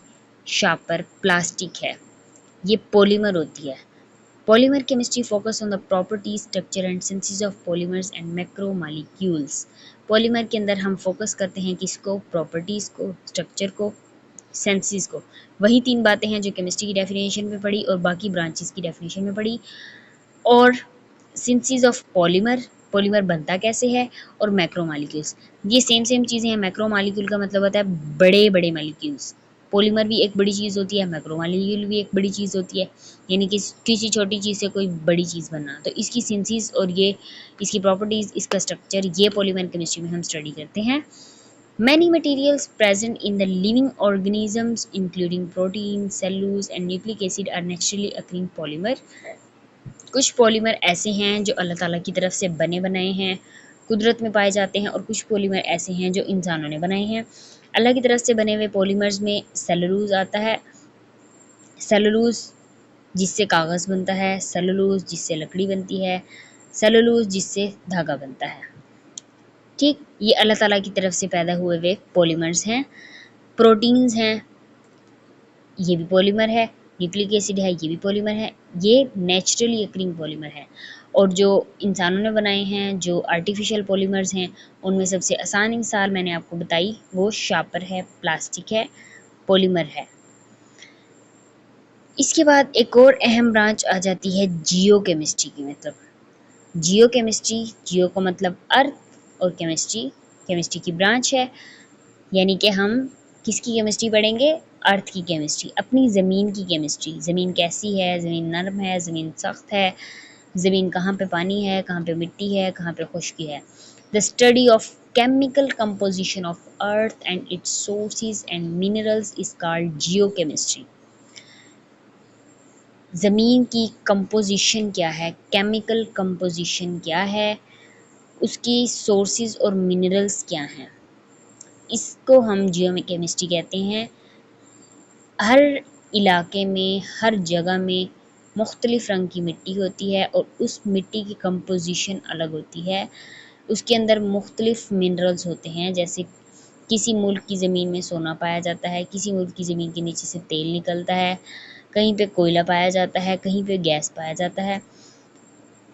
शापर प्लास्टिक है, ये पॉलीमर होती है। Polymer chemistry focus on the properties, structure and senses of polymers and macromolecules. Polymer के अंदर हम फोकस करते हैं किसको? प्रॉपर्टीज़ को, स्ट्रक्चर को, सेंसेस को। वही तीन बातें हैं जो केमिस्ट्री की डेफिनेशन में पढ़ी और बाकी ब्रांचेस की डेफिनेशन में पढ़ी। और सिंथेसिस ऑफ पॉलीमर, पॉलीमर बनता कैसे है, और मैक्रोमॉलिक्यूल्स। ये सेम सेम चीज़ें हैं। मैक्रोमॉलिक्यूल का मतलब होता है बड़े बड़े मॉलिक्यूल्स। पॉलीमर भी एक बड़ी चीज़ होती है, मैक्रोमॉलिक्यूल भी एक बड़ी चीज़ होती है, यानी कि किसी छोटी चीज़ से कोई बड़ी चीज़ बनना। तो इसकी सिंथेसिस और ये इसकी प्रॉपर्टीज़, इसका स्ट्रक्चर, ये पॉलीमर केमिस्ट्री में हम स्टडी करते हैं। Many materials present in the living organisms, including protein, cellulose, and nucleic acid, are naturally occurring polymer. कुछ पॉलीमर ऐसे हैं जो अल्लाह ताला की तरफ से बने बनाए हैं, कुदरत में पाए जाते हैं, और कुछ पॉलीमर ऐसे हैं जो इंसानों ने बनाए हैं। अल्लाह की तरफ से बने हुए पॉलीमर्स में सेलुलोज आता है। सेलुलोज जिससे कागज़ बनता है, सेलुलोज जिससे लकड़ी बनती है, सेलुलोज जिससे धागा बनता है। ठीक, ये अल्लाह ताला की तरफ से पैदा हुए पॉलीमर्स हैं। प्रोटीन्स हैं, ये भी पॉलीमर है। न्यूक्लिक एसिड है, ये भी पॉलीमर है। ये नेचुरली अकरिंग पॉलीमर है। और जो इंसानों ने बनाए हैं, जो आर्टिफिशियल पॉलीमर्स हैं, उनमें सबसे आसान मिसाल मैंने आपको बताई, वो शापर है, प्लास्टिक है, पॉलीमर है। इसके बाद एक और अहम ब्रांच आ जाती है जियो केमिस्ट्री की। मतलब जियो केमिस्ट्री, जियो का मतलब अर्थ, और केमिस्ट्री केमिस्ट्री की ब्रांच है। यानी कि हम किसकी केमिस्ट्री पढ़ेंगे? अर्थ की केमिस्ट्री, अपनी ज़मीन की केमिस्ट्री। ज़मीन कैसी है? ज़मीन नरम है, ज़मीन सख्त है, ज़मीन कहाँ पे पानी है, कहाँ पे मिट्टी है, कहाँ पे खुश्की है। The study of chemical composition of earth and it's sources and minerals is called Jio chemistry. ज़मीन की कंपोजिशन क्या है, केमिकल कंपोजिशन क्या है, उसकी सोर्सेज और मिनरल्स क्या हैं, इसको हम जियो केमिस्ट्री कहते हैं। हर इलाके में, हर जगह में मुख्तलिफ़ रंग की मिट्टी होती है, और उस मिट्टी की कंपोजिशन अलग होती है। उसके अंदर मुख्तलिफ़ मिनरल्स होते हैं। जैसे किसी मुल्क की ज़मीन में सोना पाया जाता है, किसी मुल्क की ज़मीन के नीचे से तेल निकलता है, कहीं पे कोयला पाया जाता है, कहीं पे गैस पाया जाता है।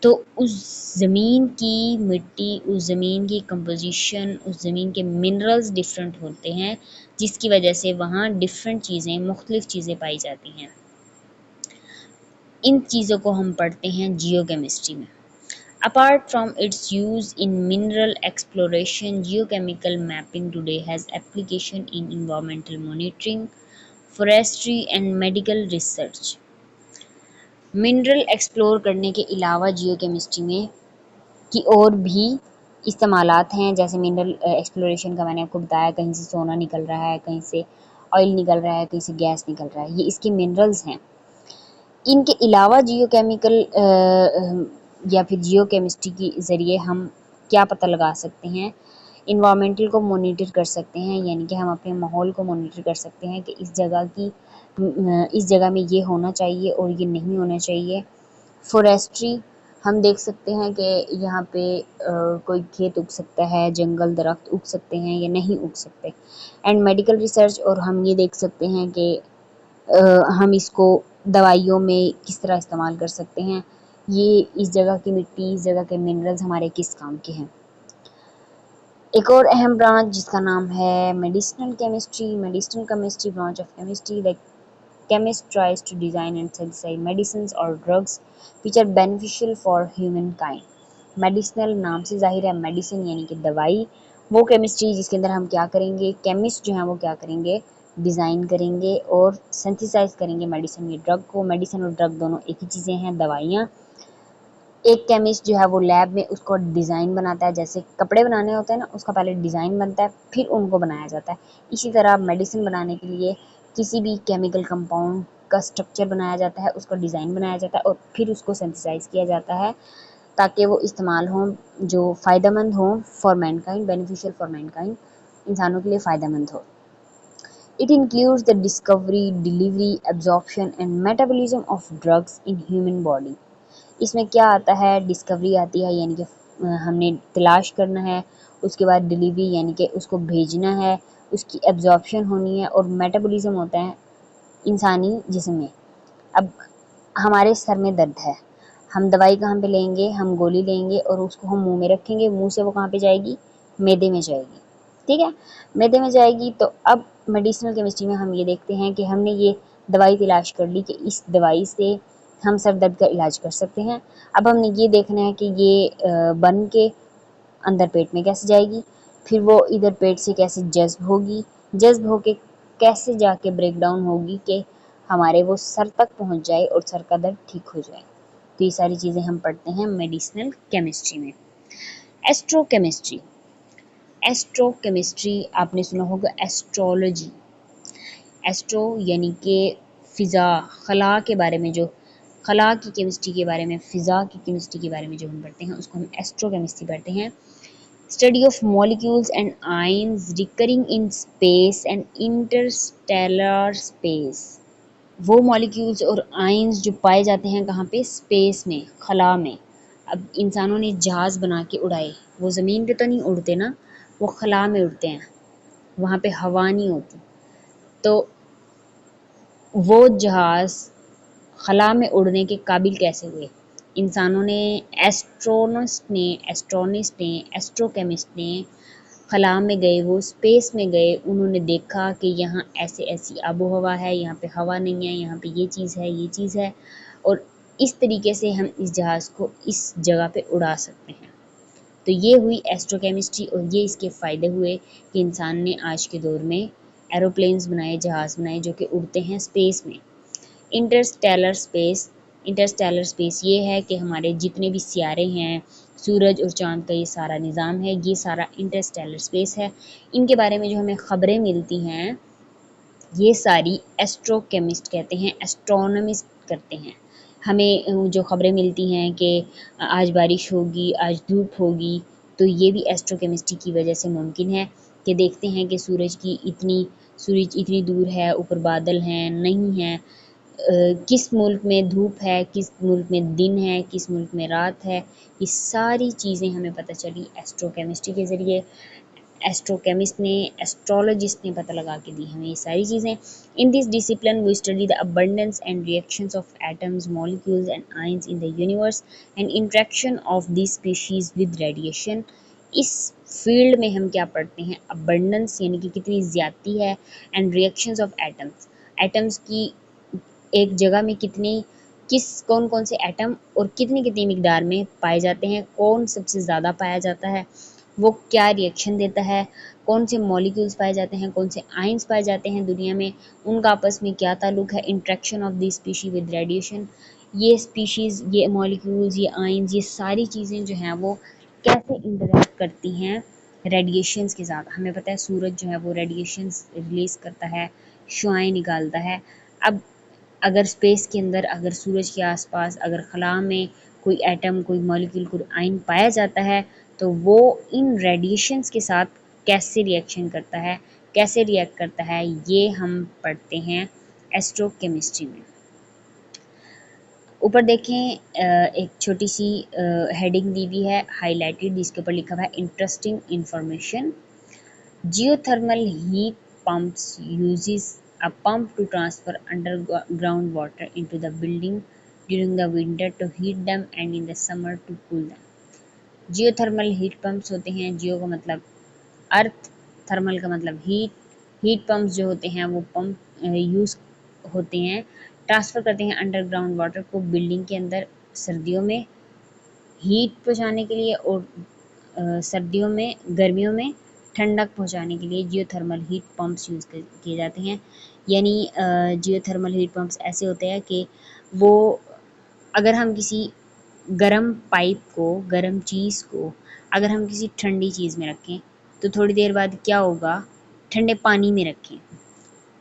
तो उस ज़मीन की मिट्टी, उस ज़मीन की कंपोजिशन, उस ज़मीन के मिनरल्स डिफरेंट होते हैं, जिसकी वजह से वहाँ डिफरेंट चीज़ें, मुख्तलिफ़ चीज़ें पाई जाती हैं। इन चीज़ों को हम पढ़ते हैं जियो केमिस्ट्री में। Apart from its use in mineral exploration, geochemical mapping today has application in environmental monitoring, forestry and medical research. Mineral explore करने के अलावा जियो केमिस्ट्री में की और भी इस्तेमालात हैं। जैसे मिनरल एक्सप्लोरेशन का मैंने आपको बताया, कहीं से सोना निकल रहा है, कहीं से ऑयल निकल रहा है, कहीं से गैस निकल रहा है, ये इसके मिनरल्स हैं। इनके अलावा जियो केमिकल या फिर जियो केमिस्ट्री के ज़रिए हम क्या पता लगा सकते हैं? इन्वामेंटल को मॉनिटर कर सकते हैं, यानी कि हम अपने माहौल को मॉनिटर कर सकते हैं कि इस जगह में ये होना चाहिए और ये नहीं होना चाहिए। फॉरेस्ट्री, हम देख सकते हैं कि यहाँ पे कोई खेत उग सकता है, जंगल दरख्त उग सकते हैं या नहीं उग सकते। एंड मेडिकल रिसर्च, और हम ये देख सकते हैं कि हम इसको दवाइयों में किस तरह इस्तेमाल कर सकते हैं। ये इस जगह की मिट्टी, इस जगह के मिनरल्स हमारे किस काम के हैं। एक और अहम ब्रांच जिसका नाम है medicinal chemistry. Medicinal chemistry branch of chemistry like chemist tries to design and synthesize medicines or drugs which are beneficial for humankind. Medicinal नाम से जाहिर है, मेडिसिन यानी कि दवाई। वो केमिस्ट्री जिसके अंदर हम क्या करेंगे, केमिस्ट जो है वो क्या करेंगे, डिज़ाइन करेंगे और सिंथेसाइज करेंगे मेडिसिन या ड्रग को। मेडिसिन और ड्रग दोनों एक ही चीज़ें हैं, दवाइयाँ। एक केमिस्ट जो है वो लैब में उसको डिज़ाइन बनाता है, जैसे कपड़े बनाने होते हैं ना, उसका पहले डिज़ाइन बनता है, फिर उनको बनाया जाता है। इसी तरह मेडिसिन बनाने के लिए किसी भी केमिकल कंपाउंड का स्ट्रक्चर बनाया जाता है, उसका डिज़ाइन बनाया जाता है और फिर उसको सिंथेसाइज किया जाता है, ताकि वो इस्तेमाल हों, जो फ़ायदेमंद हों for Mankind, beneficial for Mankind, इंसानों के लिए फ़ायदेमंद हो। It includes the discovery, delivery, absorption and metabolism of drugs in human body. इसमें क्या आता है, डिस्कवरी आती है, यानी कि हमने तलाश करना है, उसके बाद डिलीवरी यानी कि उसको भेजना है, उसकी एब्जॉर्प्शन होनी है, और मेटाबॉलिज्म होता है इंसानी जिस्म में। अब हमारे सर में दर्द है, हम दवाई कहाँ पे लेंगे, हम गोली लेंगे और उसको हम मुंह में रखेंगे, मुंह से वो कहाँ पे जाएगी, मैदे में जाएगी। ठीक है, मैदे में जाएगी। तो अब मेडिसिनल केमिस्ट्री में हम ये देखते हैं कि हमने ये दवाई तलाश कर ली कि इस दवाई से हम सर दर्द का इलाज कर सकते हैं। अब हमने ये देखना है कि ये बन के अंदर पेट में कैसे जाएगी, फिर वो इधर पेट से कैसे जज्ब होगी, जज्ब होके कैसे जाके ब्रेक डाउन होगी कि हमारे वो सर तक पहुंच जाए और सर का दर्द ठीक हो जाए। तो ये सारी चीज़ें हम पढ़ते हैं मेडिसिनल केमिस्ट्री में। एस्ट्रोकेमिस्ट्री, एस्ट्रोकेमिस्ट्री आपने सुना होगा एस्ट्रोलॉजी। एस्ट्रो यानी कि फ़िज़ा, खला के बारे में, जो खला की केमिस्ट्री के बारे में, फ़िज़ा की केमिस्ट्री के बारे में जो हम पढ़ते हैं उसको हम एस्ट्रोकेमिस्ट्री पढ़ते हैं। Study of molecules and ions recurring in space and Interstellar space. वो मॉलिक्यूल्स और आयन्स जो पाए जाते हैं कहाँ पे, स्पेस में, खला में। अब इंसानों ने जहाज़ बना के उड़ाए, वो ज़मीन पे तो नहीं उड़ते ना, वो खला में उड़ते हैं, वहाँ पे हवा नहीं होती। तो वो जहाज़ खला में उड़ने के काबिल कैसे हुए? इंसानों ने, एस्ट्रोनिस्ट ने, एस्ट्रोकेमिस्ट ने खला में गए, वो स्पेस में गए, उन्होंने देखा कि यहाँ ऐसी आबो हवा है, यहाँ पे हवा नहीं है, यहाँ पे ये चीज़ है और इस तरीके से हम इस जहाज़ को इस जगह पे उड़ा सकते हैं। तो ये हुई एस्ट्रोकेमिस्ट्री और ये इसके फ़ायदे हुए कि इंसान ने आज के दौर में एरोप्लेन्स बनाए, जहाज़ बनाए जो कि उड़ते हैं स्पेस में। इंटरस्टेलर स्पेस, इंटरस्टेलर स्पेस ये है कि हमारे जितने भी सियारे हैं, सूरज और चाँद का ये सारा निज़ाम है, ये सारा इंटरस्टेलर स्पेस है। इनके बारे में जो हमें ख़बरें मिलती हैं, ये सारी एस्ट्रोकेमिस्ट कहते हैं, एस्ट्रोनॉमिस्ट करते हैं। हमें जो ख़बरें मिलती हैं कि आज बारिश होगी, आज धूप होगी, तो ये भी एस्ट्रोकेमिस्ट्री की वजह से मुमकिन है कि देखते हैं कि सूरज इतनी दूर है, ऊपर बादल हैं, नहीं हैं, किस मुल्क में धूप है, किस मुल्क में दिन है, किस मुल्क में रात है, ये सारी चीज़ें हमें पता चली एस्ट्रोकेमिस्ट्री के ज़रिए। एस्ट्रोकेमिस्ट ने, एस्ट्रोलॉजिस्ट ने पता लगा के दी हमें ये सारी चीज़ें। In this discipline we study the abundance and reactions of atoms, molecules and ions in the universe and interaction of this species with radiation. इस फील्ड में हम क्या पढ़ते हैं, अबंडेंस यानी कि कितनी ज़्यादती है, and reactions of atoms, atoms की एक जगह में कौन कौन से एटम और कितनी कितनी मिकदार में पाए जाते हैं, कौन सबसे ज़्यादा पाया जाता है, वो क्या रिएक्शन देता है, कौन से मॉलिक्यूल्स पाए जाते हैं, कौन से आयंस पाए जाते हैं दुनिया में, उनका आपस में क्या ताल्लुक है, interaction of this species with radiation, ये स्पीशीज़, ये मॉलिक्यूल्स, ये आयंस, ये सारी चीज़ें जो हैं वो कैसे इंटरैक्ट करती हैं रेडिएशंस के साथ। हमें पता है सूरज जो है वो रेडिएशंस रिलीज़ करता है, शुआएँ निकालता है। अब अगर स्पेस के अंदर, अगर सूरज के आसपास, अगर खला में कोई एटम, कोई मॉलिक्यूल, कोई आयन पाया जाता है, तो वो इन रेडिएशंस के साथ कैसे रिएक्शन करता है, कैसे रिएक्ट करता है, ये हम पढ़ते हैं एस्ट्रोकेमिस्ट्री में। ऊपर देखें एक छोटी सी हेडिंग दी हुई है हाईलाइटेड, जिसके ऊपर लिखा हुआ है interesting information. Geothermal heat pumps uses a pump to transfer underground water into the building during the winter to heat them and in the summer to cool them. Geothermal heat pumps होते हैं, जियो का मतलब अर्थ, thermal का मतलब heat, heat pumps जो होते हैं वो पंप यूज़ होते हैं, ट्रांसफ़र करते हैं अंडरग्राउंड वाटर को बिल्डिंग के अंदर सर्दियों में हीट पहुँचाने के लिए और सर्दियों में, गर्मियों में ठंडक पहुँचाने के लिए जियोथर्मल हीट पंप्स यूज़ किए जाते हैं। यानी जियोथर्मल हीट पंप्स ऐसे होते हैं कि वो, अगर हम किसी गर्म पाइप को, गर्म चीज़ को अगर हम किसी ठंडी चीज़ में रखें, तो थोड़ी देर बाद क्या होगा, ठंडे पानी में रखें,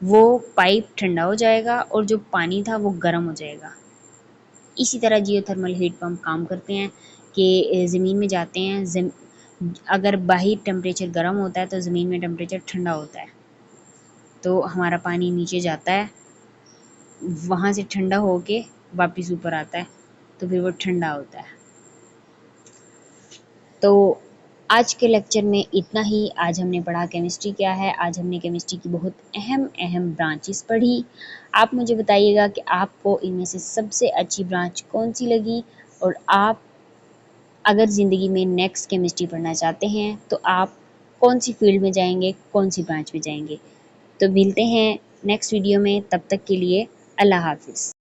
वो पाइप ठंडा हो जाएगा और जो पानी था वो गर्म हो जाएगा। इसी तरह जियोथर्मल हीट पंप काम करते हैं कि ज़मीन में जाते हैं, अगर बाहर टेम्परेचर गर्म होता है तो ज़मीन में टेम्परेचर ठंडा होता है, तो हमारा पानी नीचे जाता है, वहाँ से ठंडा होके वापस ऊपर आता है, तो फिर वो ठंडा होता है। तो आज के लेक्चर में इतना ही। आज हमने पढ़ा केमिस्ट्री क्या है, आज हमने केमिस्ट्री की बहुत अहम ब्रांचेस पढ़ी। आप मुझे बताइएगा कि आपको इनमें से सबसे अच्छी ब्रांच कौन सी लगी, और आप अगर ज़िंदगी में नेक्स्ट केमिस्ट्री पढ़ना चाहते हैं तो आप कौन सी फील्ड में जाएंगे, कौन सी ब्रांच में जाएंगे। तो मिलते हैं नेक्स्ट वीडियो में, तब तक के लिए अल्लाह हाफ़िज़।